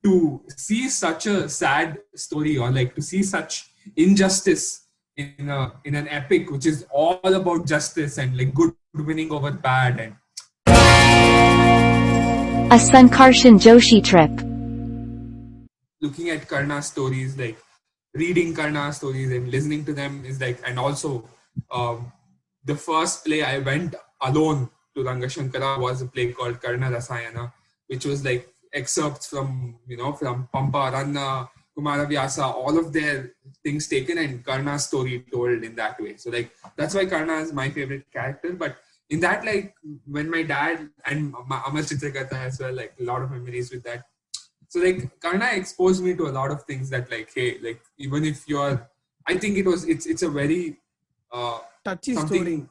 to see such a sad story, or like to see such injustice in an epic which is all about justice and like good winning over bad, and A Sankarshan Joshi trip. looking at Karna's stories, like reading Karna's stories and listening to them is like, and also the first play I went alone to Rangashankara was a play called Karna Rasayana, which was like excerpts from, from Pampa, Ranna, Kumaravyasa, all of their things taken and Karna's story told in that way. So like, that's why Karna is my favorite character. But in that, like when my dad and Amar Chitrakarta as well, like a lot of memories with that. So like Karna exposed me to a lot of things that like, hey, like even if you're, I think it's a very touchy story.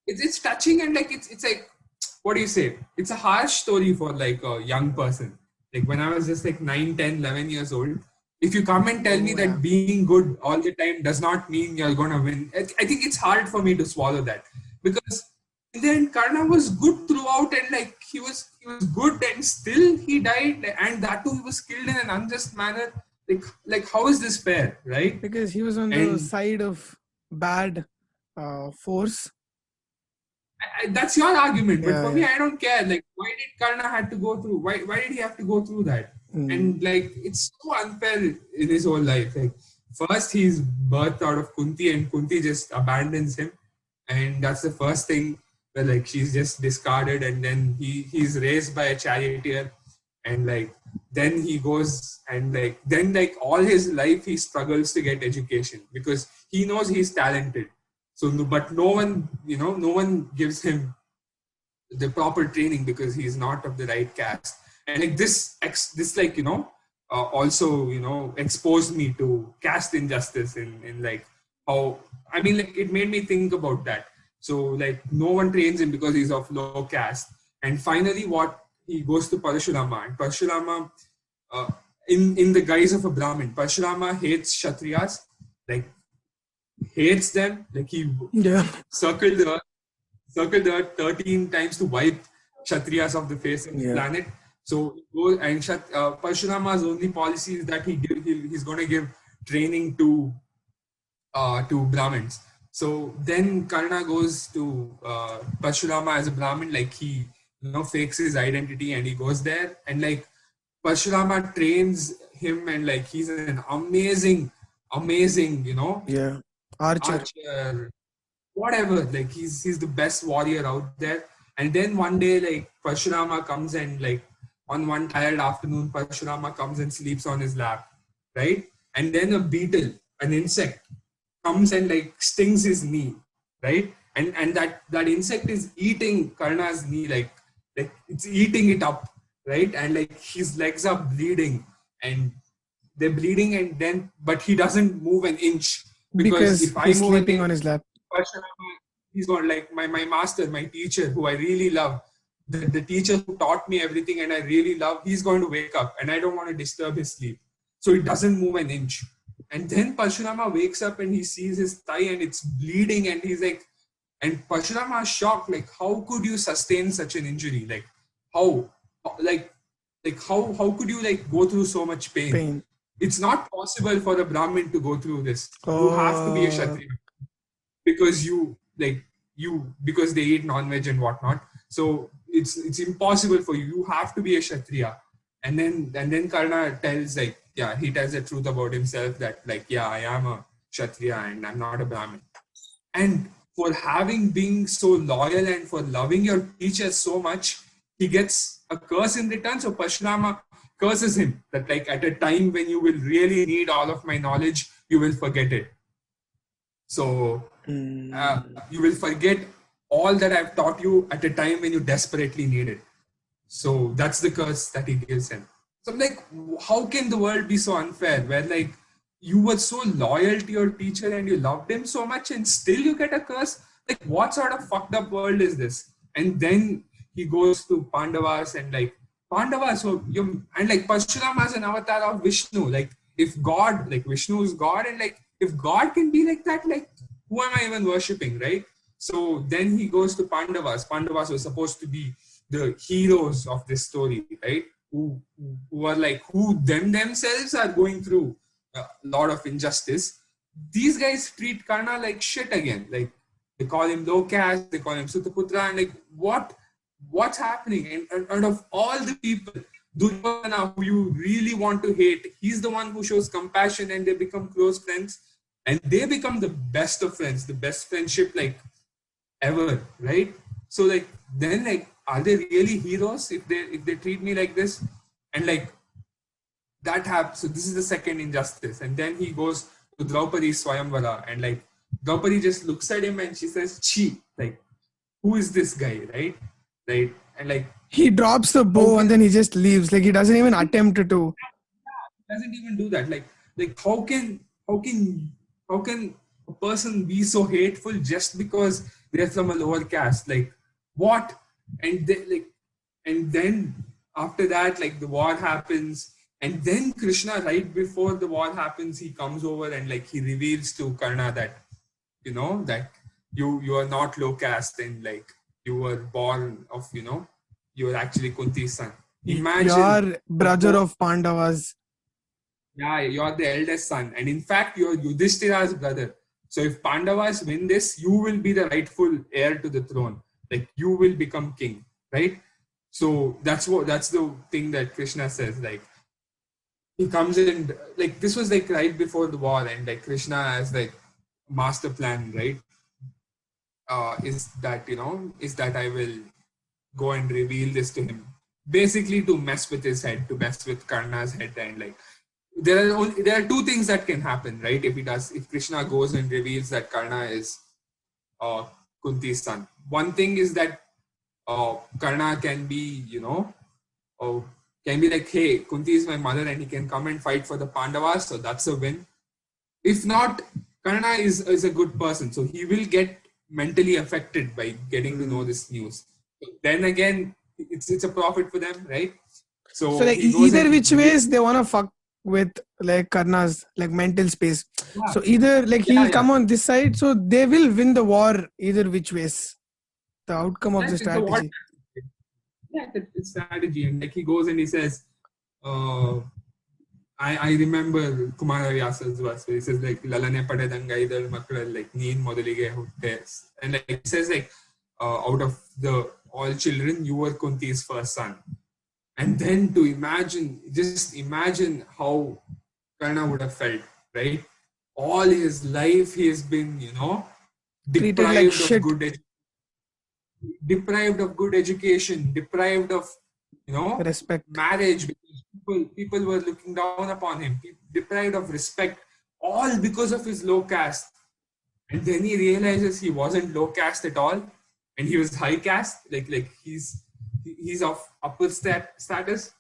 It's touching, and like it's like, what do you say? It's a harsh story for like a young person. Like when I was just like 9, 10, 11 years old, if you come and tell me that being good all the time does not mean you're gonna win, I think it's hard for me to swallow that, because then Karna was good throughout, and like he was good, and still he died, and that too he was killed in an unjust manner. Like how is this fair, right? Because he was on the side of bad force. That's your argument, but for me, I don't care. Like, why did Karna had to go through? Why did he have to go through that? And like, it's so unfair in his whole life. Like, first he's birthed out of Kunti, and Kunti just abandons him, and that's the first thing where like she's just discarded, and then he's raised by a charioteer, and like then he goes and like then like all his life he struggles to get education because he knows he's talented. So, but no one gives him the proper training because he's not of the right caste. And like this like, also, exposed me to caste injustice in like how, I mean, like it made me think about that. So like no one trains him because he's of low caste. And finally he goes to Parashurama, and Parashurama, in the guise of a Brahmin, Parashurama hates Kshatriyas, like hates them, like he circled the earth 13 times to wipe Kshatriyas off the face of the planet. So and Parashurama's only policy is that he's going to give training to Brahmins. So then Karna goes to Parashurama as a Brahmin, like he fakes his identity and he goes there, and like Parashurama trains him, and like he's an amazing archer, whatever, like he's the best warrior out there. And then one day, like Parashurama comes, and like on one tired afternoon, Parashurama comes and sleeps on his lap, right? And then a beetle, an insect, comes and like stings his knee, right? And that insect is eating Karna's knee, like it's eating it up, right? And like his legs are bleeding, and they're bleeding, and then but he doesn't move an inch. Because if he's sleeping on his lap. He's got like my master, my teacher, who I really love, the teacher who taught me everything and I really love, he's going to wake up and I don't want to disturb his sleep. So he doesn't move an inch. And then Parashurama wakes up and he sees his thigh and it's bleeding, and he's like, and Parashurama is shocked, like, how could you sustain such an injury? Like, how could you like go through so much pain? It's not possible for a Brahmin to go through this. You have to be a Kshatriya because they eat non-veg and whatnot. So it's impossible for you. You have to be a Kshatriya. And then Karna tells he tells the truth about himself that I am a Kshatriya and I'm not a Brahmin. And for being so loyal and for loving your teacher so much, he gets a curse in return. So Parashurama curses him that at a time when you will really need all of my knowledge, you will forget it. So you will forget all that I've taught you at a time when you desperately need it. So that's the curse that he gives him. So I'm like, how can the world be so unfair where you were so loyal to your teacher and you loved him so much and still you get a curse? Like, what sort of fucked up world is this? And then he goes to Pandavas and Pandavas, and Parashurama is an avatar of Vishnu. If God, Vishnu is God, and if God can be like that, who am I even worshipping, right? So then he goes to Pandavas. Pandavas were supposed to be the heroes of this story, right? who are like, who themselves are going through a lot of injustice. These guys treat Karna like shit again. Like, they call him low caste, they call him Sutaputra, and like, what's happening? And of all the people, Duryodhana, who you really want to hate, he's the one who shows compassion, and they become close friends, and they become the best of friends, the best friendship like ever, right? So like, then like, are they really heroes if they treat me like this? And like, that happens. So this is the second injustice, and then he goes to Draupadi Swayamvara, and like, Draupadi just looks at him and she says, "Chi, like, who is this guy?" Right, and like, He drops the bow and then he just leaves. Like he doesn't even attempt to. doesn't even do that. Like how can a person be so hateful just because they're from a lower caste? Like, what? And they, like, and then after that, like, the war happens, and then Krishna, right before the war happens, he comes over and like, he reveals to Karna that, you know, that you are not low caste, and like, you were born of, you know, you are actually Kunti's son. Imagine, You're brother of Pandavas. yeah, you're the eldest son, and in fact, you're Yudhishthira's brother. So if Pandavas win this, you will be the rightful heir to the throne. Like, you will become king, right? So that's the thing that Krishna says. Like, he comes in, like, this was like right before the war, and like, Krishna has like master plan, right? Is that I will go and reveal this to him, basically to mess with his head, to mess with Karna's head, and like, there are two things that can happen, right? If Krishna goes and reveals that Karna is Kunti's son. One thing is that Karna can be, can be like, hey, Kunti is my mother, and he can come and fight for the Pandavas, so that's a win. If not, Karna is a good person, so he will get mentally affected by getting to know this news. So then again, it's a profit for them, right? So like, either which ways they want to fuck with like Karna's like mental space. Yeah. So either like he'll come on this side, so they will win the war either which ways. The outcome of the strategy. It's strategy. And like, he goes and he says, I remember Kumara Vyasa's verse where he says like, Lalane padedangaidal makkal like neen modalige hutte. And like, he says like, out of the all children, you were Kunti's first son. And then just imagine how Karna would have felt, right? All his life he has been, deprived of good education, deprived of, respect, marriage, because people were looking down upon him, deprived of respect, all because of his low caste. And then he realizes he wasn't low caste at all, and he was high caste, like he's of upper status.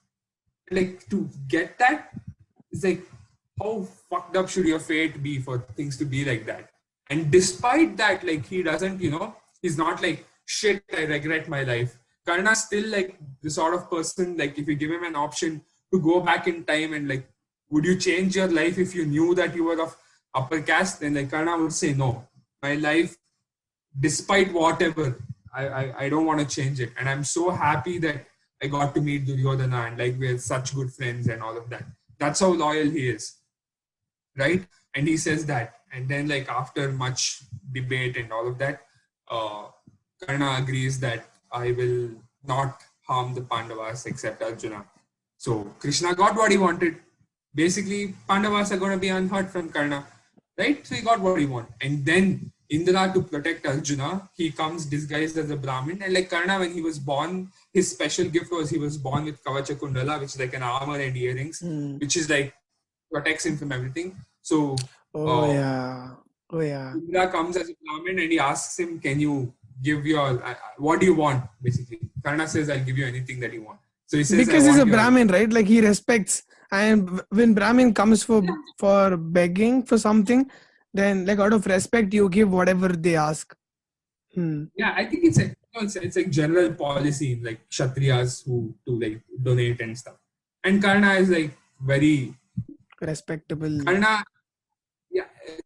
Like, to get that, it's like, how fucked up should your fate be for things to be like that? And despite that, like, he doesn't, he's not like, shit, I regret my life. Karna's still like the sort of person, like, if you give him an option to go back in time and like, would you change your life if you knew that you were of upper caste? Then like, Karna would say, no, my life, despite whatever, I don't want to change it. And I'm so happy that I got to meet Duryodhana, and like, we're such good friends and all of that. That's how loyal he is, right? And he says that. And then like, after much debate and all of that, Karna agrees that I will not harm the Pandavas except Arjuna. So Krishna got what he wanted. Basically, Pandavas are going to be unhurt from Karna, right? So he got what he wanted. And then Indra, to protect Arjuna, he comes disguised as a Brahmin. And like, Karna, when he was born, his special gift was he was born with Kavacha Kundala, which is like an armor and earrings, which is like, protects him from everything. So Indra comes as a Brahmin and he asks him, can you give your, what do you want, basically? Karna says, I'll give you anything that you want. So he says, because he's a Brahmin, right? Like, he respects. And when Brahmin comes for begging for something, then like, out of respect, you give whatever they ask. Yeah, I think it's like general policy in like Kshatriyas who to like donate and stuff. And Karna is like very respectable.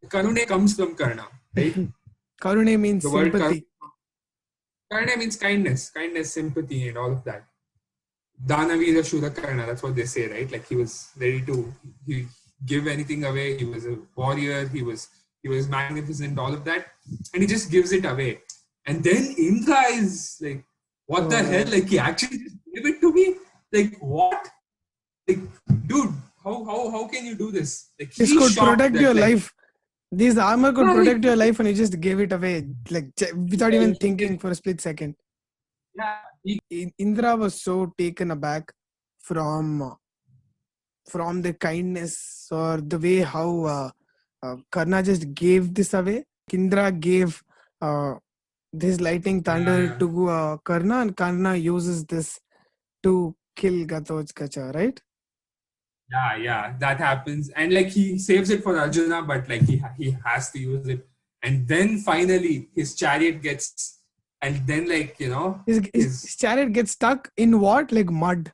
Karune comes from Karna, right? Karune means sympathy. Karuna means kindness, sympathy, and all of that. Danavira Shurakarna, that's what they say, right? Like he was ready to give anything away. He was a warrior. He was magnificent, all of that, and he just gives it away. And then Indra is like, what the hell? Like he actually just gave it to me. Like what? Like, dude, how can you do this? Like this he's could shocked protect that, your like, life. This armor could yeah, protect your life, and you just gave it away, like without even he thinking did. for a split second. Yeah, Indra was so taken aback from the kindness or the way how Karna just gave this away. Indra gave this lightning thunder yeah, to Karna, and Karna uses this to kill Gatotkacha, right? yeah, that happens. And like he saves it for Arjuna, but like he has to use it. And then finally his chariot gets, and then like His chariot gets stuck in what? Like mud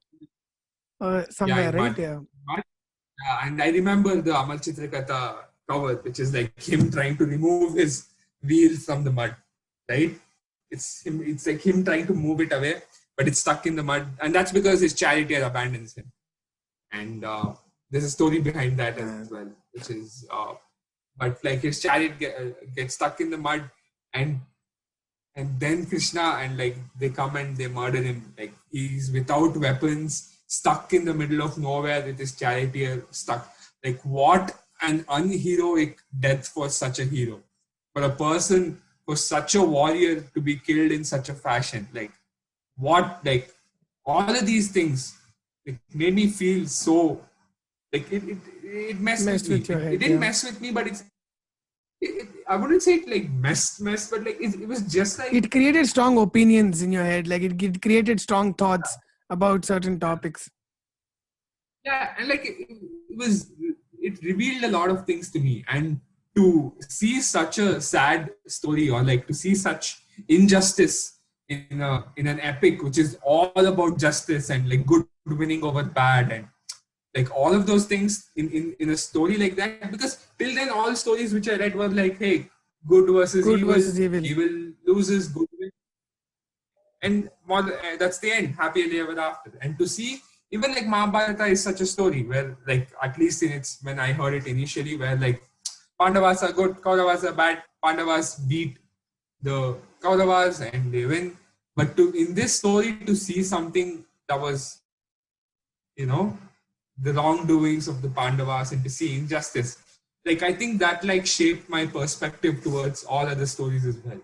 yeah, somewhere, in right? mud. Yeah. Yeah, and I remember the Amal Chitrakatha cover, which is like him trying to remove his wheels from the mud, right? It's him. It's like him trying to move it away, but it's stuck in the mud, and that's because his charioteer abandons him. And there's a story behind that as well, which is, but like his chariot gets stuck in the mud, and then Krishna and like they come and they murder him. Like he's without weapons, stuck in the middle of nowhere with his charioteer stuck. Like what an unheroic death for such a hero, for a person, for such a warrior to be killed in such a fashion. Like what, like all of these things, it made me feel so, like it messed with me. With your It head, didn't yeah. mess with me, but I wouldn't say it like messed, but like it was just like, It created strong opinions in your head. Like it created strong thoughts about certain topics. yeah, and like it revealed a lot of things to me. And to see such a sad story, or like to see such injustice in an epic which is all about justice and like good winning over bad, and like all of those things in a story like that, because till then all stories which I read were like, hey, good versus Good evil, versus evil. evil loses, good wins, and that's the end, happy ever after. And to see even like Mahabharata is such a story where like, at least in its, when I heard it initially, where like Pandavas are good, Kauravas are bad, Pandavas beat the Kauravas and they win. But to in this story to see something that was, you know, the wrongdoings of the Pandavas and to see injustice, like I think that like shaped my perspective towards all other stories as well.